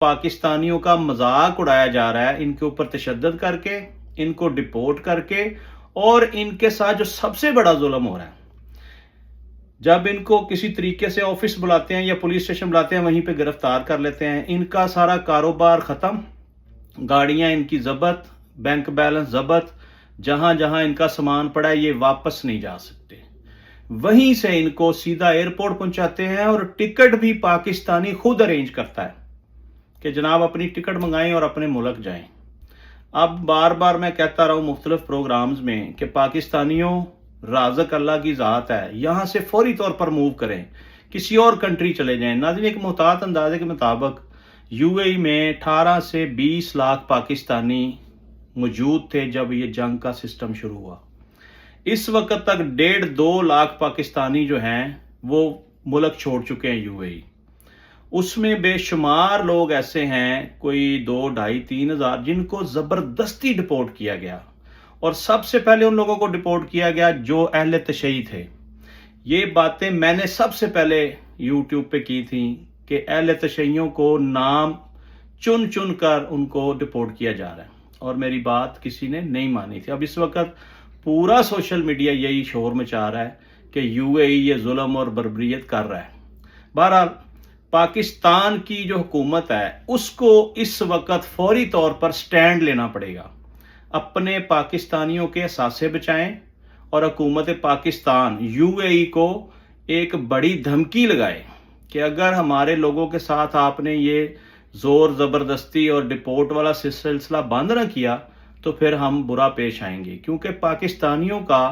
پاکستانیوں کا مذاق اڑایا جا رہا ہے، ان کے اوپر تشدد کر کے، ان کو ڈپورٹ کر کے، اور ان کے ساتھ جو سب سے بڑا ظلم ہو رہا ہے، جب ان کو کسی طریقے سے آفس بلاتے ہیں یا پولیس اسٹیشن بلاتے ہیں، وہیں پہ گرفتار کر لیتے ہیں، ان کا سارا کاروبار ختم، گاڑیاں ان کی ضبط، بینک بیلنس ضبط، جہاں جہاں ان کا سامان پڑا ہے یہ واپس نہیں جا سکتے، وہیں سے ان کو سیدھا ایئرپورٹ پہنچاتے ہیں، اور ٹکٹ بھی پاکستانی خود ارینج کرتا ہے کہ جناب اپنی ٹکٹ منگائیں اور اپنے ملک جائیں۔ اب بار بار میں کہتا رہا ہوں مختلف پروگرامز میں کہ پاکستانیوں، رازق اللہ کی ذات ہے، یہاں سے فوری طور پر موو کریں، کسی اور کنٹری چلے جائیں۔ ناظرین، ایک محتاط اندازے کے مطابق یو اے ای میں 18 سے 20 لاکھ پاکستانی موجود تھے جب یہ جنگ کا سسٹم شروع ہوا۔ اس وقت تک 1.5-2 لاکھ پاکستانی جو ہیں وہ ملک چھوڑ چکے ہیں یو اے ای۔ اس میں بے شمار لوگ ایسے ہیں، کوئی 2، 2.5، 3 ہزار، جن کو زبردستی ڈپورٹ کیا گیا، اور سب سے پہلے ان لوگوں کو ڈپورٹ کیا گیا جو اہل تشیع تھے۔ یہ باتیں میں نے سب سے پہلے یوٹیوب پہ کی تھیں کہ اہل تشیعوں کو نام چن چن کر ان کو ڈپورٹ کیا جا رہا ہے، اور میری بات کسی نے نہیں مانی تھی۔ اب اس وقت پورا سوشل میڈیا یہی شور مچا رہا ہے کہ یو اے ای یہ ظلم اور بربریت کر رہا ہے۔ بہرحال پاکستان کی جو حکومت ہے اس کو اس وقت فوری طور پر سٹینڈ لینا پڑے گا، اپنے پاکستانیوں کے اثاثے بچائیں، اور حکومت پاکستان یو اے ای کو ایک بڑی دھمکی لگائے کہ اگر ہمارے لوگوں کے ساتھ آپ نے یہ زور زبردستی اور ڈپورٹ والا سلسلہ بند نہ کیا تو پھر ہم برا پیش آئیں گے، کیونکہ پاکستانیوں کا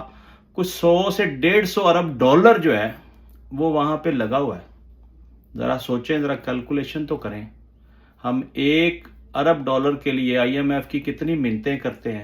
کچھ 100 سے 150 ارب ڈالر جو ہے وہ وہاں پہ لگا ہوا ہے۔ ذرا سوچیں، ذرا کیلکولیشن تو کریں، ہم 1 ارب ڈالر کے لیے IMF کی کتنی منتیں کرتے ہیں۔